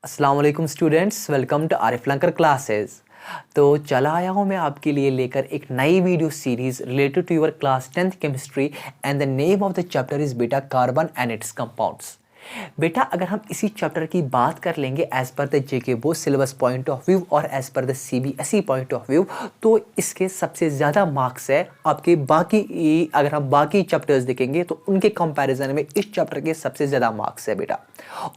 अस्सलाम वालेकुम students, welcome to Arif Lankar classes. तो चला आया हूँ मैं आपके लिए लेकर एक नई video series related to your class 10th chemistry and the name of the chapter is बेटा कार्बन एंड इट्स कंपाउंड्स। बेटा अगर हम इसी चैप्टर की बात कर लेंगे as per the JK BOSE syllabus point of view और as per the CBSE point of view, तो इसके सबसे ज़्यादा मार्क्स है आपके बाकी। अगर हम बाकी चैप्टर्स देखेंगे तो उनके कंपैरिजन में इस चैप्टर के सबसे ज़्यादा मार्क्स है बेटा,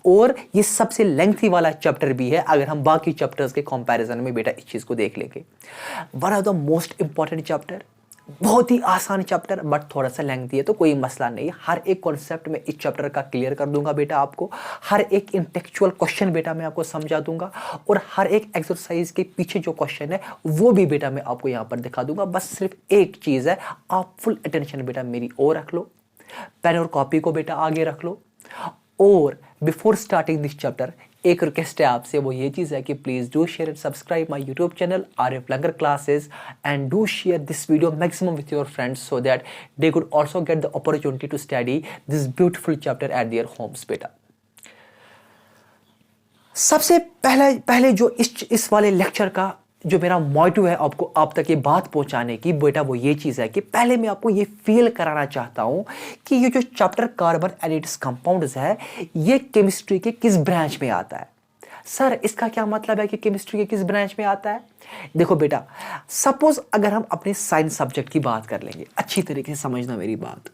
और ये सबसे लेंथी वाला चैप्टर भी है अगर हम बाकी चैप्टर्स के कंपैरिजन में बेटा इस चीज़ को देख लेंगे। One of the most important chapter, बहुत ही आसान चैप्टर बट थोड़ा सा लेंथी है, तो कोई मसला नहीं। हर एक कॉन्सेप्ट में इस चैप्टर का क्लियर कर दूंगा बेटा आपको, हर एक इंटेलेक्चुअल क्वेश्चन बेटा मैं आपको समझा दूंगा, और हर एक एक्सरसाइज के पीछे जो क्वेश्चन है वो भी बेटा मैं आपको यहाँ पर दिखा दूंगा। बस सिर्फ एक चीज़ है, आप फुल अटेंशन बेटा मेरी ओर रख लो, पेन और कॉपी को बेटा आगे रख लो। और बिफोर स्टार्टिंग दिस चैप्टर एक रिक्वेस्ट है आपसे, वो ये चीज़ है कि please do share and subscribe my YouTube channel Arif Langar classes and do share this video maximum with your friends so that they could also get the opportunity to study this beautiful chapter at their homes बेटा। सबसे पहले जो इस वाले lecture का जो मेरा motive है आपको आप तक ये बात पहुंचाने की बेटा, वो ये चीज़ है कि पहले मैं आपको ये फील कराना चाहता हूं कि ये जो chapter carbon and its compounds है ये केमिस्ट्री के किस ब्रांच में आता है। सर इसका क्या मतलब है कि केमिस्ट्री के किस ब्रांच में आता है? देखो बेटा, सपोज अगर हम अपने साइंस सब्जेक्ट की बात कर लेंगे, अच्छी तरीके से समझना मेरी बात।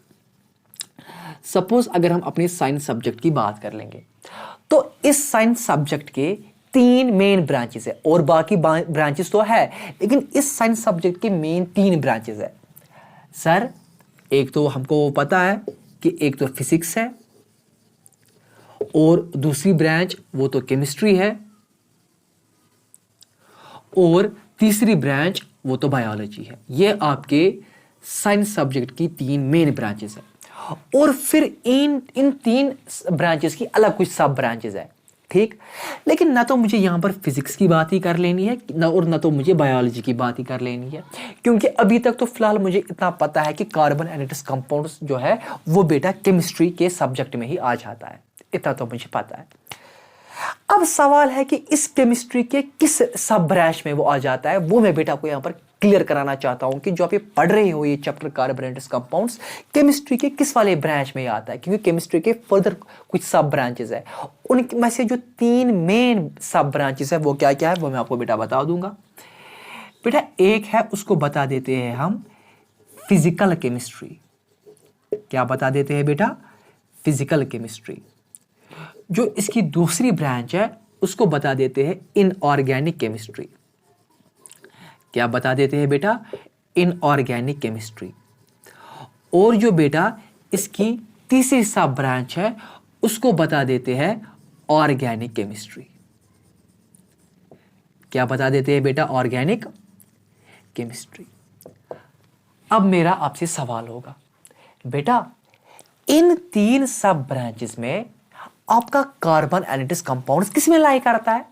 सपोज अगर हम अपने साइंस सब्जेक्ट की बात कर लेंगे तो इस साइंस सब्जेक्ट के 3 मेन ब्रांचेस है, और बाकी ब्रांचेस तो है, लेकिन इस साइंस सब्जेक्ट के मेन 3 ब्रांचेस है। सर एक तो हमको पता है कि एक तो फिजिक्स है, और दूसरी ब्रांच वो तो केमिस्ट्री है, और तीसरी ब्रांच वो तो बायोलॉजी है। ये आपके साइंस सब्जेक्ट की 3 मेन ब्रांचेस है, और फिर इन 3 ब्रांचेस की अलग कुछ सब ब्रांचेस है, ठीक। लेकिन ना तो मुझे यहाँ पर फिजिक्स की बात ही कर लेनी है और ना तो मुझे बायोलॉजी की बात ही कर लेनी है, क्योंकि अभी तक तो फिलहाल मुझे इतना पता है कि कार्बन एंड इट्स कंपाउंड्स जो है वो बेटा केमिस्ट्री के सब्जेक्ट में ही आ जाता है, इतना तो मुझे पता है। अब सवाल है कि इस केमिस्ट्री के किस सब ब्रांच में वो आ जाता है, वो मैं बेटा को यहाँ पर क्लियर कराना चाहता हूं कि जो आप ये पढ़ रहे हो ये chapter carbon and its compounds chemistry के किस वाले ब्रांच में आता है, क्योंकि केमिस्ट्री के फर्दर कुछ सब ब्रांचेस है। उनमें से जो 3 मेन सब ब्रांचेस है वो क्या क्या है वो मैं आपको बेटा बता दूंगा। बेटा एक है, उसको बता देते हैं हम फिजिकल केमिस्ट्री। क्या बता देते हैं बेटा? Physical chemistry. जो इसकी दूसरी ब्रांच है उसको बता देते हैं इनऑर्गेनिक केमिस्ट्री। क्या बता देते हैं बेटा? Inorganic chemistry. और जो बेटा इसकी तीसरी सब ब्रांच है उसको बता देते हैं ऑर्गेनिक केमिस्ट्री। क्या बता देते हैं बेटा? Organic chemistry. अब मेरा आपसे सवाल होगा, बेटा इन 3 सब ब्रांचेस में आपका कार्बन एंड इट्स कंपाउंड्स किस में लाई करता है?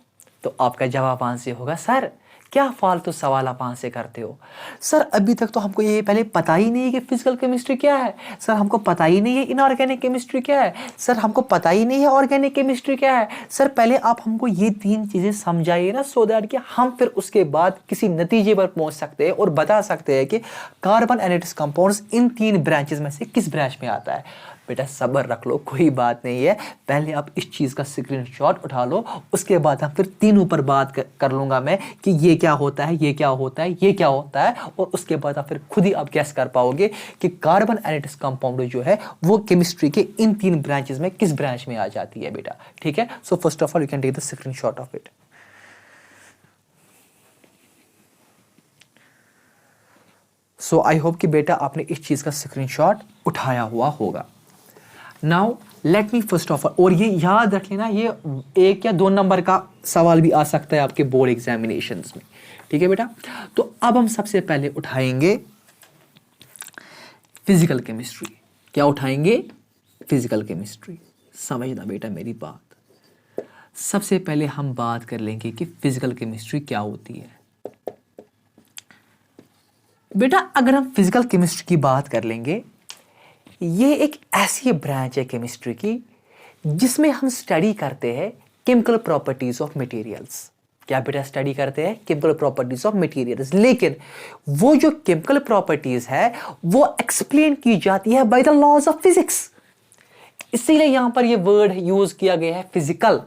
तो आपका जवाब आंसर होगा, सर क्या फालतू सवाल आप आंसर करते हो। सर अभी तक तो हमको ये पहले पता ही नहीं है कि फिजिकल केमिस्ट्री क्या है, सर हमको पता ही नहीं है इनऑर्गेनिक केमिस्ट्री क्या है, सर हमको पता ही नहीं है ऑर्गेनिक केमिस्ट्री क्या है। सर पहले आप हमको ये 3 चीजें समझाइए ना, सो दैट कि हम फिर उसके बाद किसी नतीजे पर पहुंच सकते हैं और बता सकते हैं कि carbon and its compounds in 3 branches में से किस ब्रांच में आता है। बेटा सब्र रख लो, कोई बात नहीं है, पहले आप इस चीज़ का स्क्रीनशॉट उठा लो, उसके बाद हम फिर तीनों पर बात कर लूँगा मैं कि ये क्या होता है, ये क्या होता है, ये क्या होता है, और उसके बाद आप फिर खुद ही आप गैस कर पाओगे कि कार्बन एंड इट्स कंपाउंड जो है वो केमिस्ट्री के इन 3 ब्रांचेस में किस ब्रांच में आ जाती है बेटा, ठीक है। So first of all you can take the screenshot of it. So I hope कि बेटा आपने इस चीज़ का स्क्रीनशॉट उठाया हुआ होगा। Now let me first of all, और ये याद रख लेना, ये 1 या 2 नंबर का सवाल भी आ सकता है आपके बोर्ड एग्जामिनेशंस में, ठीक है बेटा। तो अब हम सबसे पहले उठाएंगे फिजिकल केमिस्ट्री। क्या उठाएंगे? Physical chemistry. समझना बेटा मेरी बात, सबसे पहले हम बात कर लेंगे कि फिजिकल केमिस्ट्री क्या होती है। बेटा अगर हम फिजिकल केमिस्ट्री की बात कर लेंगे, ये एक ऐसी ब्रांच है केमिस्ट्री की जिसमें हम स्टडी करते हैं केमिकल प्रॉपर्टीज ऑफ मटेरियल्स। क्या बेटा स्टडी करते हैं केमिकल प्रॉपर्टीज ऑफ मटेरियल्स, लेकिन वो जो केमिकल प्रॉपर्टीज है वो एक्सप्लेन की जाती है by the laws of physics. इसीलिए यहां पर ये वर्ड यूज किया गया है फिजिकल।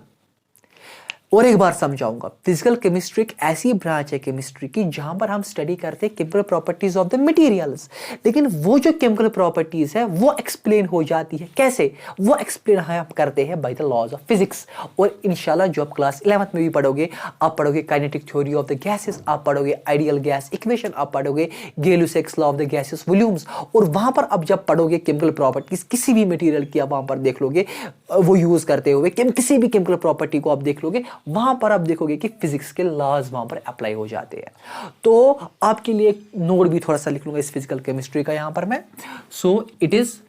और एक बार समझाऊंगा, फिजिकल केमिस्ट्री एक ऐसी ब्रांच है केमिस्ट्री की जहां पर हम स्टडी करते हैं chemical properties of the materials, लेकिन वो जो केमिकल प्रॉपर्टीज है वो एक्सप्लेन हो जाती है कैसे, वो एक्सप्लेन हम करते हैं by the laws of physics. और इंशाल्लाह जो आप क्लास 11th में भी पढ़ोगे, आप पढ़ोगे kinetic theory of the gases, आप पढ़ोगे आइडियल गैस इक्वेशन, आप पढ़ोगे Gay Lussac's law of the gases volumes. और वहां पर अब जब पढ़ोगे केमिकल प्रॉपर्टीज किसी भी मटेरियल की, आप वहां पर देख लोगे वो यूज करते हुए किसी भी केमिकल प्रॉपर्टी को आप देख लोगे, वहां पर आप देखोगे कि फिजिक्स के लॉज वहां पर अप्लाई हो जाते हैं। तो आपके लिए एक नोट भी थोड़ा सा लिख लूंगा इस फिजिकल केमिस्ट्री का यहां पर मैं। So it is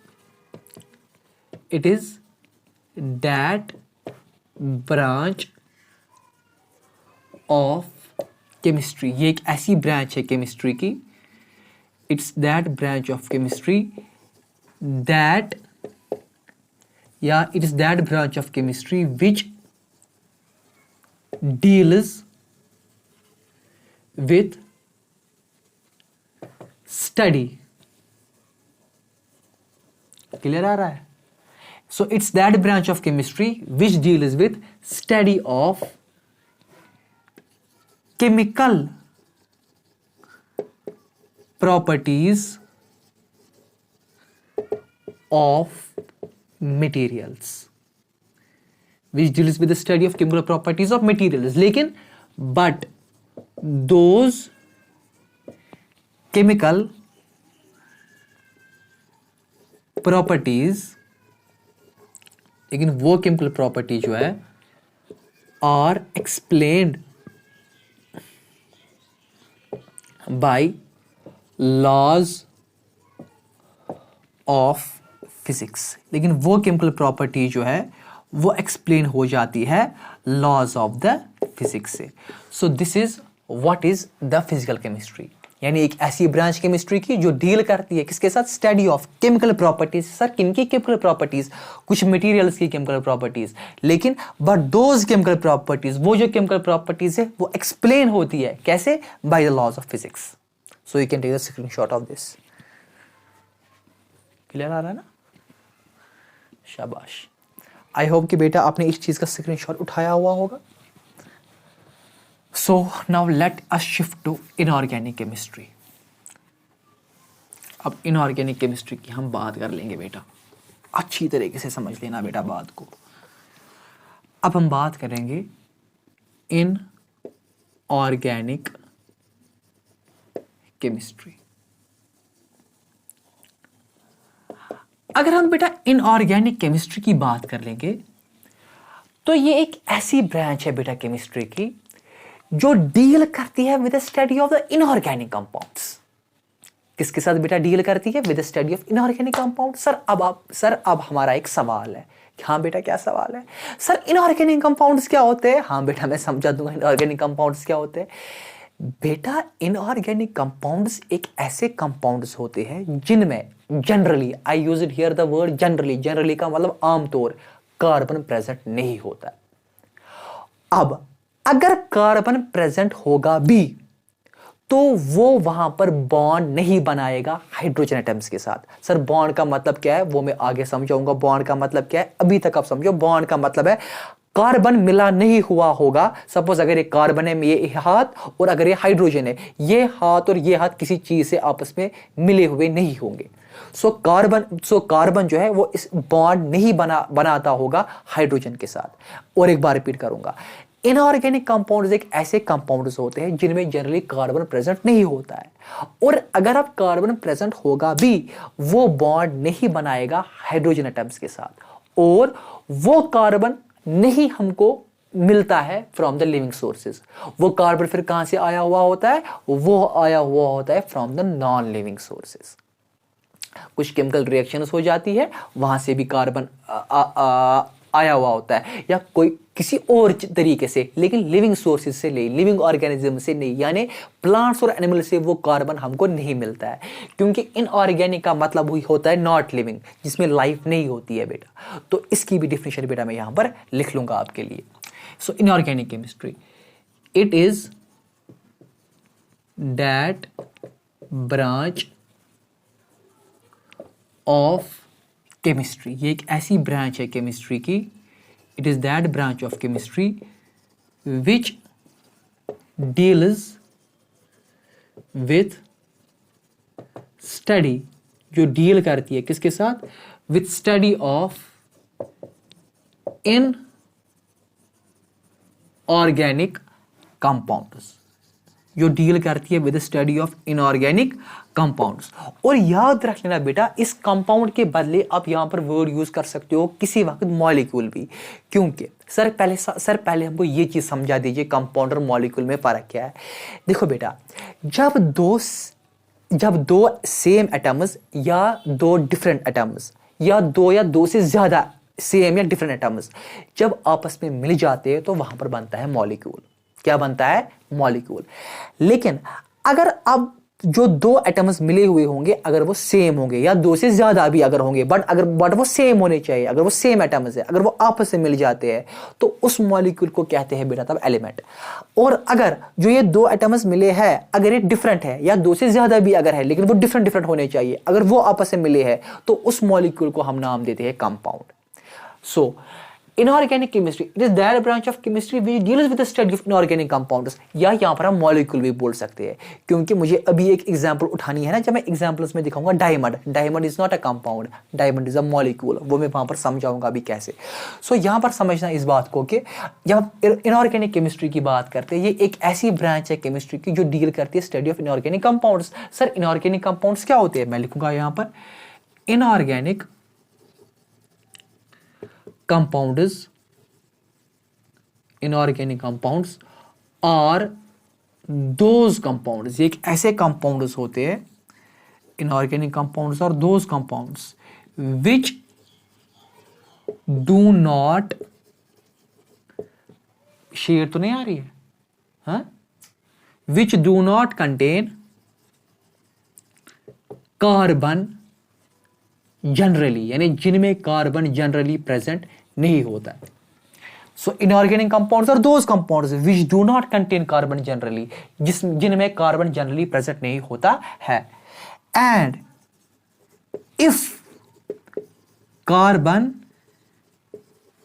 that branch of chemistry, ये एक ऐसी ब्रांच है केमिस्ट्री की, it's that branch of chemistry that, या it is that branch of chemistry which deals with study। Clear आ रहा है? So it's that branch of chemistry which deals with study of chemical properties of materials, which deals with the study of chemical properties of materials। लेकिन but those chemical properties, लेकिन वो chemical property जो है are explained by laws of physics। लेकिन वो chemical property जो है वो एक्सप्लेन हो जाती है लॉज ऑफ द फिजिक्स से। So this is what is the physical chemistry, यानी एक ऐसी ब्रांच केमिस्ट्री की जो डील करती है किसके साथ, study of chemical properties. Sir किनकी केमिकल प्रॉपर्टीज, कुछ मटेरियल्स की केमिकल प्रॉपर्टीज, लेकिन बट दोज केमिकल प्रॉपर्टीज, वो जो केमिकल प्रॉपर्टीज है वो एक्सप्लेन होती है कैसे, by the laws of physics. So you can take the screenshot of this. Clear आ रहा है ना? शाबाश। आई होप कि बेटा आपने इस चीज का स्क्रीनशॉट उठाया हुआ होगा। So now let us shift to inorganic chemistry. अब इनऑर्गेनिक केमिस्ट्री की हम बात कर लेंगे बेटा, अच्छी तरीके से समझ लेना बेटा बात को। अब हम बात करेंगे इनऑर्गेनिक केमिस्ट्री। अगर हम बेटा इनऑर्गेनिक केमिस्ट्री की बात कर लेंगे तो ये एक ऐसी ब्रांच है बेटा केमिस्ट्री की जो डील करती है with the study of the inorganic compounds. किसके साथ बेटा डील करती है, with the study of inorganic compound. Sir अब हमारा एक सवाल है। हाँ बेटा क्या सवाल है? सर इनऑर्गेनिक कंपाउंड्स क्या होते हैं? हाँ बेटा मैं समझा दूंगा इनऑर्गेनिक कंपाउंड्स क्या होते हैं। बेटा इनऑर्गेनिक कंपाउंड्स एक ऐसे कंपाउंड्स होते हैं जिनमें generally, I use it here the word generally का मतलब आमतौर, कार्बन प्रेजेंट नहीं होता है। अब अगर कार्बन प्रेजेंट होगा भी तो वो वहां पर बॉन्ड नहीं बनाएगा हाइड्रोजन एटम्स के साथ। सर बॉन्ड का मतलब क्या है वो मैं आगे समझाऊंगा। बॉन्ड का मतलब क्या है अभी तक आप समझो। बॉन्ड का मतलब है कार्बन मिला नहीं हुआ होगा। सपोज अगर ये कार्बन है, ये हाथ, और अगर ये हाइड्रोजन है, ये हाथ और ये हाथ किसी चीज से आपस में मिले हुए नहीं होंगे। सो कार्बन जो है वो इस बॉन्ड नहीं बनाता होगा हाइड्रोजन के साथ। और एक बार रिपीट करूंगा, इनऑर्गेनिक कंपाउंड्स एक ऐसे कंपाउंड्स होते हैं जिनमें जनरली कार्बन प्रेजेंट नहीं होता है, और अगर अब कार्बन प्रेजेंट होगा भी वो बॉन्ड नहीं बनाएगा हाइड्रोजन एटम्स के साथ, और वो कार्बन नहीं हमको मिलता है फ्रॉम द लिविंग सोर्सेज। वो कार्बन फिर कहां से आया हुआ होता है? वो आया हुआ होता है from the non living sources. कुछ केमिकल रिएक्शंस हो जाती है, वहां से भी कार्बन आया हुआ होता है, या कोई किसी और तरीके से, लेकिन लिविंग सोर्सेज से नहीं, लिविंग ऑर्गेनिज्म से नहीं, यानी प्लांट्स और एनिमल से वो कार्बन हमको नहीं मिलता है। क्योंकि इनऑर्गेनिक का मतलब हुई होता है नॉट लिविंग, जिसमें लाइफ नहीं होती है बेटा। तो इसकी भी डिफिनेशन बेटा मैं यहां पर लिख लूंगा आपके लिए। So inorganic chemistry, it is that branch of chemistry, ये एक ऐसी ब्रांच है केमिस्ट्री की, it is that branch of chemistry which deals with study, जो डील करती है किसके साथ, with study of inorganic compounds, जो डील करती है with study of inorganic compounds. और याद रख लेना बेटा, इस कंपाउंड के बदले आप यहां पर वर्ड यूज कर सकते हो किसी वक्त मॉलिक्यूल भी, क्योंकि सर पहले हमको ये चीज समझा दीजिए कंपाउंड और मॉलिक्यूल में फर्क क्या है। देखो बेटा, जब दो सेम एटम्स या दो डिफरेंट एटम्स या दो से ज्यादा सेम या डिफरेंट एटम्स जब आपस में मिल जाते हैं तो वहां पर बनता है मॉलिक्यूल। क्या बनता है? मॉलिक्यूल। लेकिन अगर अब जो दो एटम्स मिले हुए होंगे, अगर वो सेम होंगे या दो से ज्यादा भी अगर होंगे, बट वो सेम होने चाहिए, अगर वो सेम एटम्स है, अगर वो आपस में मिल जाते हैं तो उस मॉलिक्यूल को कहते हैं बेटा तब एलिमेंट। और अगर जो ये दो एटम्स मिले हैं, अगर ये डिफरेंट है या दो से ज्यादा भी अगर है, लेकिन वो डिफरेंट होने चाहिए, अगर वो आपस में मिले हैं तो उस मॉलिक्यूल को हम नाम देते हैं compound. So, inorganic chemistry, it is that branch of chemistry which deals with the study of inorganic compounds, या यहाँ पर हम मॉलिक्यूल भी बोल सकते हैं, क्योंकि मुझे अभी एक एग्जांपल उठानी है ना, जब मैं एग्जांपल्स में दिखाऊंगा diamond is not a compound, diamond is a molecule, वो मैं वहां पर समझाऊंगा अभी कैसे। सो यहाँ पर समझना इस बात को कि जब इनऑर्गेनिक केमिस्ट्री की बात करते हैं, ये एक ऐसी ब्रांच है केमिस्ट्री की जो डील करती है study of inorganic compounds. Sir inorganic compounds क्या होते हैं? मैं लिखूंगा यहाँ पर inorganic compounds, inorganic compounds are those compounds, ये एक ऐसे compounds होते हैं, inorganic compounds are those compounds which do not, share तो नहीं आ रही है, हाँ? which do not contain carbon generally, यानी जिनमें कार्बन जनरली प्रेजेंट नहीं होता है। सो इनऑर्गेनिक कंपाउंड्स और those compounds which do not contain carbon generally, जिनमें कार्बन जनरली प्रेजेंट नहीं होता है। And if carbon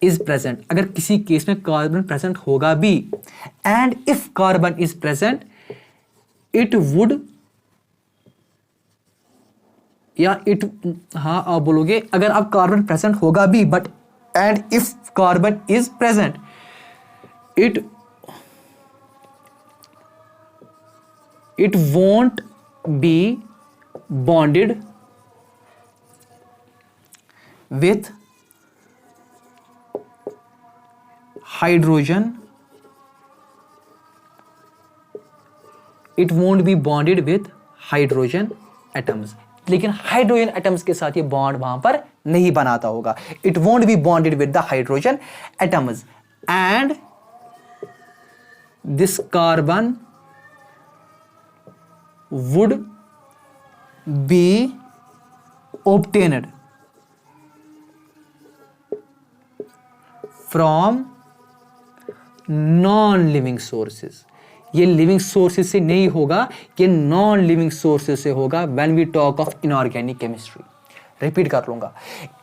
is present, अगर किसी केस में कार्बन प्रेजेंट होगा भी, and if carbon is present it would, या इट, हाँ आप बोलोगे अगर अब कार्बन प्रेजेंट होगा भी, but and if carbon is present it won't be bonded with hydrogen, it won't be bonded with hydrogen atoms, लेकिन हाइड्रोजन एटम्स के साथ ये बॉन्ड वहां पर नहीं बनाता होगा। It won't be bonded with the hydrogen atoms and this carbon would be obtained from non living sources. ये लिविंग सोर्सेज से नहीं होगा, ये नॉन लिविंग सोर्सेज से होगा when we talk of inorganic chemistry. Repeat कर लूंगा,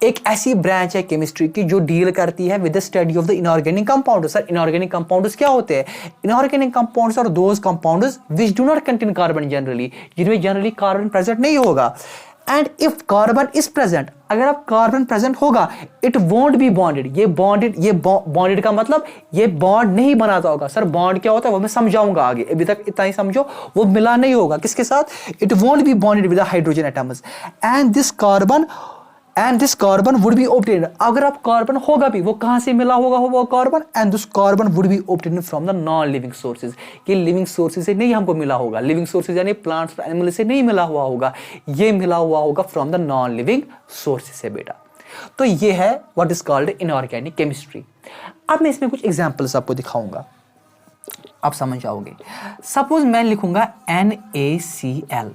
एक ऐसी ब्रांच है केमिस्ट्री की जो डील करती है with the study of the inorganic compounds. Sir inorganic compounds क्या होते हैं? Inorganic compounds are those compounds which do not contain carbon generally, जिनमें जनरली कार्बन प्रेजेंट नहीं होगा। And if carbon is present, अगर अब कार्बन प्रेजेंट होगा, it won't be bonded, ये बॉन्डेड का मतलब ये बॉन्ड नहीं बनाता होगा। सर बॉन्ड क्या होता है वो मैं समझाऊंगा आगे, अभी तक इतना ही समझो। वो मिला नहीं होगा किसके साथ? It won't be bonded with the hydrogen atoms and this carbon would B obtained. अगर अब कार्बन होगा भी, वो कहां से मिला होगा वो carbon? And this carbon would B obtained from the non living sources. ये लिविंग सोर्सेज से नहीं हमको मिला होगा, लिविंग सोर्सेज यानी प्लांट्स और एनिमल से नहीं मिला हुआ होगा, ये मिला हुआ होगा from the non living sources से बेटा। तो ये है what is called inorganic chemistry. अब मैं इसमें कुछ एग्जांपल्स आपको दिखाऊंगा, आप समझ जाओगे। सपोज मैं लिखूंगा NaCl,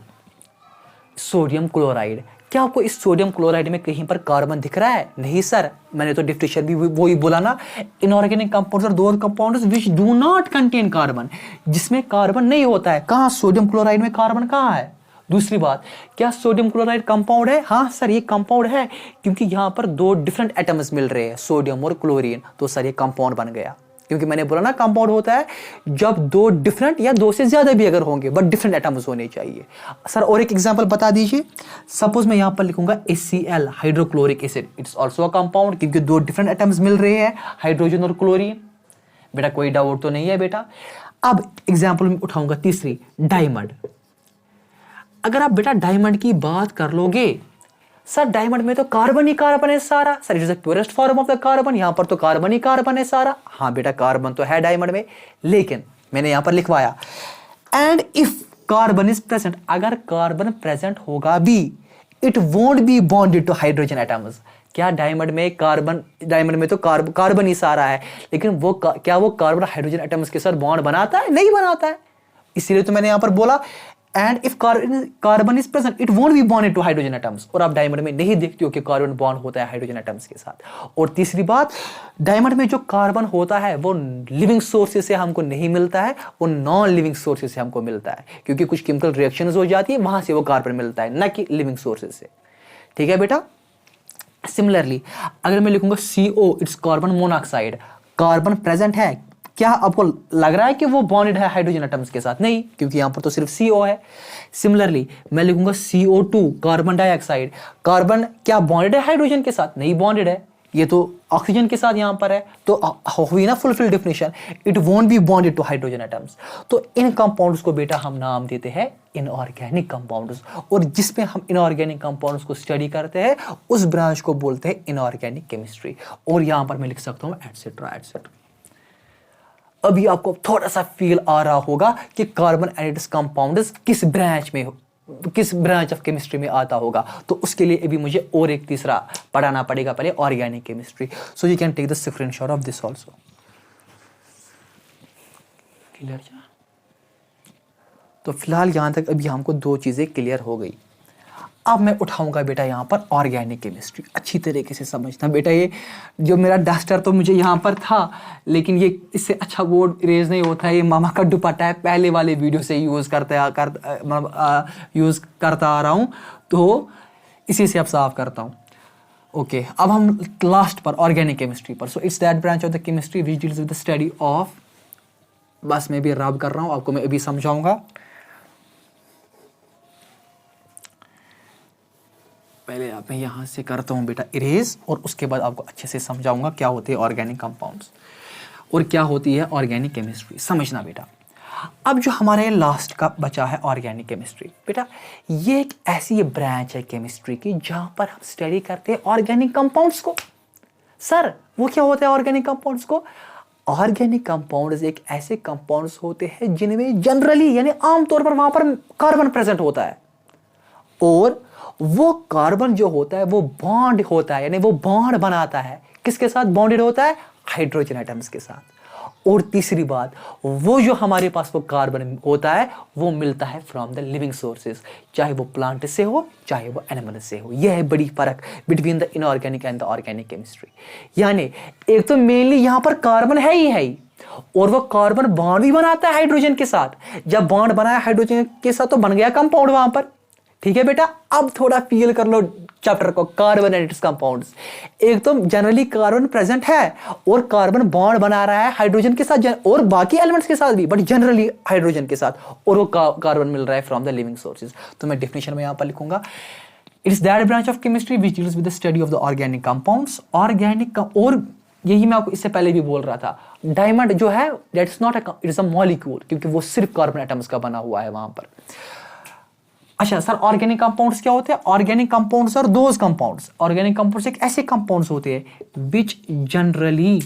सोडियम क्लोराइड। क्या आपको इस सोडियम क्लोराइड में कहीं पर कार्बन दिख रहा है? नहीं सर, मैंने तो डेफिनेशन भी वही बोला ना, inorganic compounds are those compounds which do not contain carbon, जिसमें कार्बन नहीं होता है। कहाँ सोडियम क्लोराइड में कार्बन कहाँ है? दूसरी बात, क्या सोडियम क्लोराइड कंपाउंड है? हाँ सर ये कंपाउंड है, क्योंकि यहाँ पर दो डिफरेंट एटम्स मिल रहे हैं, सोडियम और क्लोरीन, तो सर ये कंपाउंड बन गया। क्योंकि मैंने बोला ना कंपाउंड होता है जब दो डिफरेंट या दो से ज्यादा भी अगर होंगे बट डिफरेंट एटम्स होने चाहिए। सर और एक एग्जांपल बता दीजिए। सपोज मैं यहां पर लिखूंगा HCl, hydrochloric acid, it's also a compound, क्योंकि दो डिफरेंट एटम्स मिल रहे हैं, हाइड्रोजन और क्लोरीन। बेटा कोई डाउट तो नहीं है बेटा? अब एग्जाम्पल में उठाऊंगा तीसरी, डायमंड। अगर आप बेटा डायमंड की बात कर लोगे, सर डायमंड में तो कार्बन ही कार्बन है सारा, sir it is the purest form of the carbon, यहां पर तो कार्बन ही कार्बन है सारा। हाँ बेटा कार्बन तो है डायमंड में, लेकिन मैंने यहां पर लिखवाया and if carbon is present, अगर कार्बन प्रेजेंट होगा भी, it won't be bonded to hydrogen atoms. क्या डायमंड में तो कार्बन ही सारा है, लेकिन क्या वो कार्बन हाइड्रोजन एटम्स के साथ बॉन्ड बनाता है? नहीं बनाता है। इसीलिए तो मैंने यहां पर बोला and if carbon is present it won't be bonded to hydrogen atoms, और आप डायमंड में नहीं देखते हो कि कार्बन बॉन्ड होता है हाइड्रोजन एटम्स के साथ। और तीसरी बात, डायमंड में जो कार्बन होता है वो लिविंग सोर्सेज से हमको नहीं मिलता है, वो नॉन लिविंग सोर्सेज से हमको मिलता है, क्योंकि कुछ केमिकल रिएक्शंस हो जाती है वहां से वो कार्बन मिलता है, ना कि लिविंग सोर्सेज से। ठीक है बेटा? सिमिलरली अगर मैं लिखूंगा CO, it's carbon monoxide, carbon present है, क्या आपको लग रहा है कि वो बॉन्डेड है हाइड्रोजन एटम्स के साथ? नहीं, क्योंकि यहां पर तो सिर्फ CO है। सिमिलरली मैं लिखूंगा CO2, कार्बन डाइऑक्साइड, कार्बन क्या बॉन्डेड है हाइड्रोजन के साथ? नहीं बॉन्डेड है, ये तो ऑक्सीजन के साथ यहां पर है, तो हुई ना fulfil definition, it won't be bonded to hydrogen atoms. तो इन कंपाउंड्स को बेटा हम नाम देते हैं इनऑर्गेनिक कंपाउंड्स, और जिसमें हम इनऑर्गेनिक कंपाउंड्स को स्टडी करते हैं उस ब्रांच को बोलते हैं इनऑर्गेनिक केमिस्ट्री। और यहां पर मैं लिख सकता हूं एटसेट्रा एटसेट्रा। अभी आपको थोड़ा सा फील आ रहा होगा कि कार्बन एंड इट्स कंपाउंड्स किस ब्रांच ऑफ केमिस्ट्री में आता होगा, तो उसके लिए अभी मुझे और एक तीसरा पढ़ाना पड़ेगा, पहले organic chemistry. So you can take the screenshot of this also. Clear? तो फिलहाल यहां तक अभी हमको दो चीजें क्लियर हो गई। अब मैं उठाऊंगा बेटा यहाँ पर ऑर्गेनिक केमिस्ट्री, अच्छी तरीके से समझना बेटा। ये जो मेरा डस्टर तो मुझे यहाँ पर था, लेकिन ये इससे अच्छा बोर्ड इरेज नहीं होता है, ये मामा का दुपट्टा है, पहले वाले वीडियो से यूज़ करता आ रहा हूँ, तो इसी से अब साफ करता हूँ। ओके, अब हम लास्ट पर ऑर्गेनिक केमिस्ट्री पर। So it's that branch of the chemistry which deals with the study of, बस मैं भी रब कर रहा हूँ, आपको मैं अभी समझाऊंगा। पहले मैं यहाँ से करता हूँ बेटा इरेज, और उसके बाद आपको अच्छे से समझाऊंगा क्या होते हैं ऑर्गेनिक कंपाउंड्स और क्या होती है ऑर्गेनिक केमिस्ट्री। समझना बेटा। अब जो हमारे लास्ट का बचा है ऑर्गेनिक केमिस्ट्री, बेटा ये एक ऐसी ब्रांच है केमिस्ट्री की जहाँ पर हम स्टडी करते हैं ऑर्गेनिक कंपाउंड्स को। सर वो क्या होता है ऑर्गेनिक कंपाउंड्स को? ऑर्गेनिक कंपाउंड्स एक ऐसे कंपाउंड्स होते हैं जिनमें जनरली यानी आमतौर पर वहां पर कार्बन प्रेजेंट होता है, और वो कार्बन जो होता है वो बॉन्ड होता है, यानी वो बॉन्ड बनाता है। किसके साथ बॉन्डेड होता है? हाइड्रोजन एटम्स के साथ। और तीसरी बात, वो जो हमारे पास वो कार्बन होता है वो मिलता है फ्रॉम द लिविंग सोर्सेज, चाहे वो प्लांट से हो चाहे वो एनिमल से हो। यह है बड़ी फर्क between the inorganic and the organic chemistry. यानी एक तो मेनली यहां पर कार्बन है ही, और वो कार्बन बॉन्ड भी बनाता है हाइड्रोजन के साथ। जब बॉन्ड बनाया हाइड्रोजन के साथ तो बन गया कंपाउंड वहां पर। ठीक है बेटा? अब थोड़ा फील कर लो चैप्टर को, कार्बन एंड इट्स कंपाउंड्स। एक तो जनरली कार्बन प्रेजेंट है और कार्बन बॉन्ड बना रहा है हाइड्रोजन के साथ और बाकी एलिमेंट्स के साथ भी, बट जनरली हाइड्रोजन के साथ, और वो कार्बन मिल रहा है फ्रॉम द लिविंग सोर्सेज। तो मैं डेफिनेशन में यहां पर लिखूंगा, it is that branch of chemistry which deals with the study of the organic compounds. Organic, और यही मैं आपको इससे पहले भी बोल रहा था, डायमंड जो है that is not it is a molecule, क्योंकि वो सिर्फ कार्बन एटम्स का बना हुआ है वहां पर। अच्छा सर, ऑर्गेनिक कंपाउंड्स क्या होते हैं? ऑर्गेनिक कंपाउंड्स और दोज कंपाउंड्स, ऑर्गेनिक कंपाउंड्स एक ऐसे कंपाउंड्स होते हैं which generally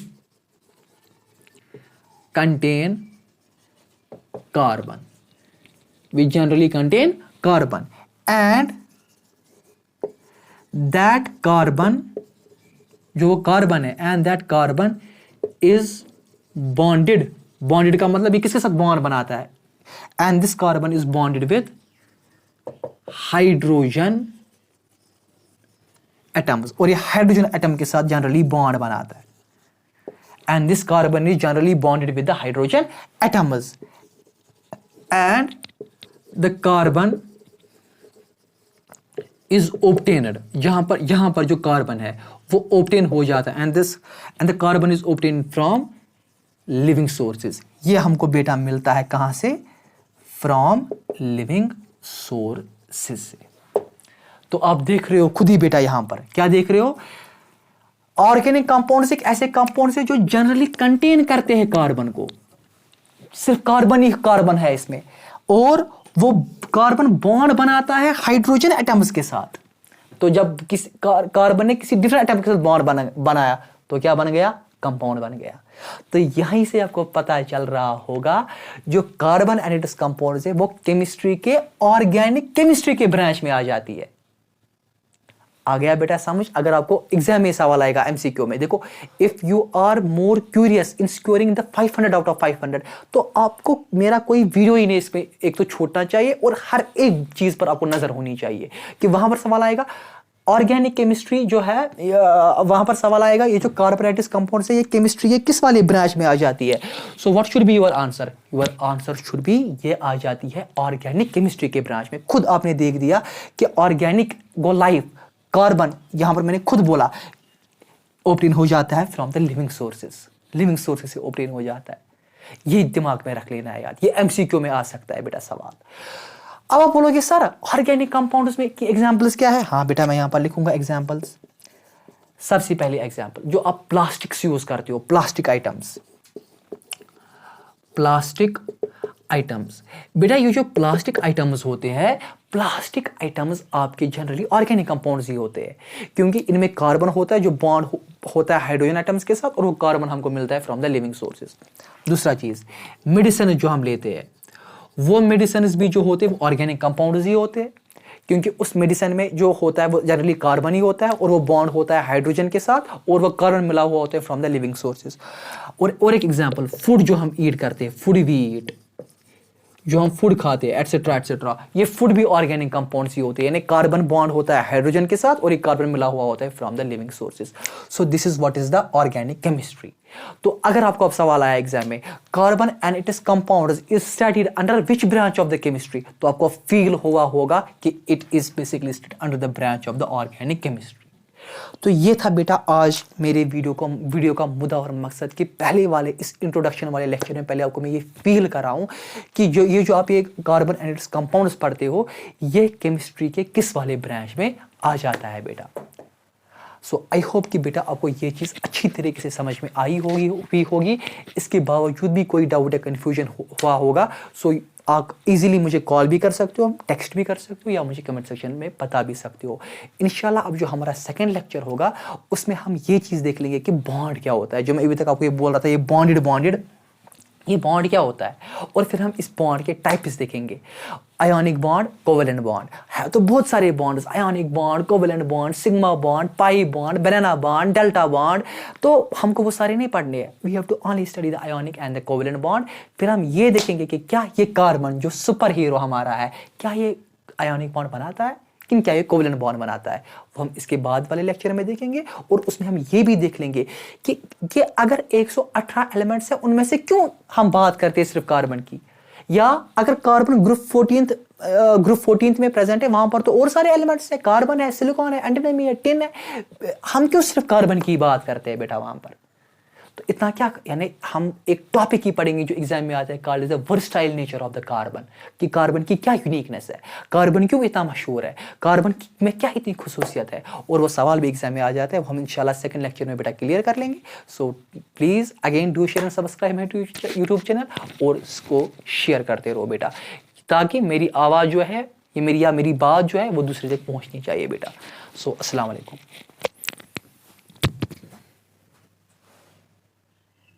contain carbon, which generally contain carbon, and that carbon, जो कार्बन है, and that carbon is bonded. Bonded का मतलब ये किसके साथ बॉन्ड बनाता है? And this carbon is bonded with hydrogen atoms, और ये हाइड्रोजन एटम के साथ जनरली बॉन्ड बनाता है, and this carbon is generally bonded with the hydrogen atoms, and the carbon is obtained, यहां पर जो कार्बन है वो ऑब्टेन हो जाता है, and the carbon is obtain from living sources. ये हमको बेटा मिलता है कहां से? फ्रॉम लिविंग सोर्सेज से। तो आप देख रहे हो खुद ही बेटा, यहां पर क्या देख रहे हो? ऑर्गेनिक कंपाउंड्स एक ऐसे कंपाउंड्स है जो जनरली कंटेन करते हैं कार्बन को, सिर्फ कार्बन ही कार्बन है इसमें, और वो कार्बन बॉन्ड बनाता है हाइड्रोजन एटम्स के साथ। तो जब किसी कार्बन ने किसी डिफरेंट एटम के साथ बॉन्ड बनाया तो क्या बन गया? कंपाउंड बन गया। तो यहीं से आपको पता चल रहा होगा जो कार्बन एंड इट्स कंपाउंड्स है वो केमिस्ट्री के, ऑर्गेनिक केमिस्ट्री के ब्रांच में आ जाती है। आ गया बेटा समझ? अगर आपको एग्जाम में सवाल आएगा एमसीक्यू में, देखो, if you are more curious in scoring the 500 out of 500, तो आपको मेरा कोई वीडियो ही नहीं इसमें एक तो छूटना चाहिए, और हर एक चीज पर आपको नजर होनी चाहिए कि वहां पर सवाल आएगा ऑर्गेनिक केमिस्ट्री जो है, वहां पर सवाल आएगा ये जो कार्बोनेटिक कंपाउंड है ये केमिस्ट्री ये किस वाले ब्रांच में आ जाती है। So what should be your answer? Your answer should be ये आ जाती है ऑर्गेनिक केमिस्ट्री के ब्रांच में। खुद आपने देख दिया कि ऑर्गेनिक गो लाइफ कार्बन, यहां पर मैंने खुद बोला, ऑब्टेन हो जाता है from the living sources, living sources से ऑब्टेन हो जाता है। ये दिमाग में रख लेना है यार, ये एमसीक्यू में आ सकता है बेटा सवाल। अब आप बोलोगे सर ऑर्गेनिक कंपाउंड्स में की एग्जांपल्स क्या है? हाँ बेटा मैं यहां पर लिखूंगा एग्जांपल्स। सबसे पहले एग्जांपल जो आप प्लास्टिक्स यूज करते हो, प्लास्टिक आइटम्स, प्लास्टिक आइटम्स। बेटा ये जो प्लास्टिक आइटम्स होते हैं, प्लास्टिक आइटम्स आपके जनरली ऑर्गेनिक कंपाउंड्स ही होते हैं, क्योंकि इनमें कार्बन होता है जो बॉन्ड होता है हाइड्रोजन एटम्स के साथ, और वो कार्बन हमको मिलता है फ्रॉम द लिविंग सोर्सेज। दूसरा चीज, मेडिसिन जो हम लेते हैं वो मेडिसिन भी जो होते हैं वो ऑर्गेनिक कंपाउंड्स ही होते हैं, क्योंकि उस मेडिसिन में जो होता है वो जनरली कार्बन ही होता है, और वो बॉन्ड होता है हाइड्रोजन के साथ, और वो कार्बन मिला हुआ होता है फ्रॉम द लिविंग सोर्सेज। और एक एग्जांपल, फूड जो हम ईट करते हैं, फूड वी ईट, जो हम फूड खाते हैं एटसेट्रा एटसेट्रा, ये फूड भी ऑर्गेनिक कंपाउंड्स ही होते हैं, यानी कार्बन बॉन्ड होता है हाइड्रोजन के साथ और एक कार्बन मिला हुआ होता है from the living sources. So this is what is the organic chemistry. तो अगर आपको अब सवाल आया एग्जाम में carbon and its compounds is studied under which branch of the chemistry, तो आपको फील हुआ होगा कि it is basically studied under the branch of the organic chemistry. तो ये था बेटा आज मेरे वीडियो का मुद्दा और मकसद कि पहले वाले इस इंट्रोडक्शन वाले लेक्चर में पहले आपको मैं ये फील कराऊं कि जो आप ये कार्बन एंड इट्स कंपाउंड्स पढ़ते हो ये केमिस्ट्री के किस वाले ब्रांच में आ जाता है बेटा। सो आई होप कि बेटा आपको ये चीज़ अच्छी तरीके से समझ में आई होगी। इसके बावजूद भी कोई डाउट या कन्फ्यूजन हुआ होगा, सो आप इजीली मुझे कॉल भी कर सकते हो, टेक्स्ट भी कर सकते हो, या मुझे कमेंट सेक्शन में बता भी सकते हो। इंशाल्लाह अब जो हमारा सेकंड लेक्चर होगा उसमें हम ये चीज़ देख लेंगे कि बॉन्ड क्या होता है, जो मैं अभी तक आपको ये बोल रहा था, ये बॉन्डेड ये बॉन्ड क्या होता है, और फिर हम इस बॉन्ड के टाइप्स देखेंगे। आयोनिक बॉन्ड, कोवेलेंट बॉन्ड है तो बहुत सारे bonds, ionic bond, covalent bond, sigma bond, pi bond, banana bond, delta bond, तो हमको वो सारे नहीं पढ़ने हैं। We have to only study the ionic and the covalent bond. फिर हम ये देखेंगे कि क्या ये कार्बन जो सुपर हीरो हमारा है, क्या ये आयोनिक बॉन्ड बनाता है, क्या ये कोवेलेंट बॉन्ड बनाता है, वो हम इसके बाद वाले लेक्चर में देखेंगे। और उसमें हम ये भी देख लेंगे कि अगर 118 एलिमेंट्स हैं उनमें से क्यों हम बात करते हैं सिर्फ कार्बन की, या अगर कार्बन ग्रुप 14th में प्रेजेंट है वहां पर तो और सारे एलिमेंट्स हैं, कार्बन है, सिलिकॉन है, एंटीमनी है, टिन है, हम क्यों सिर्फ कार्बन की बात करते हैं बेटा वहां पर। तो इतना क्या, यानी हम एक टॉपिक ही पढ़ेंगे जो एग्जाम में आता है, called is the versatile nature of the carbon, कि कार्बन की क्या यूनिकनेस है, कार्बन क्यों इतना मशहूर है, कार्बन में क्या इतनी खुसूसियत है, और वो सवाल भी एग्जाम में आ जाता है। हम इंशाल्लाह सेकंड लेक्चर में बेटा क्लियर कर लेंगे। So please again do share and subscribe my YouTube channel, और इसको शेयर करते रहो बेटा, ताकि मेरी आवाज़ जो है, ये मेरी बात जो है वो दूसरे तक पहुंचनी चाहिए बेटा। सो अस्सलाम वालेकुम।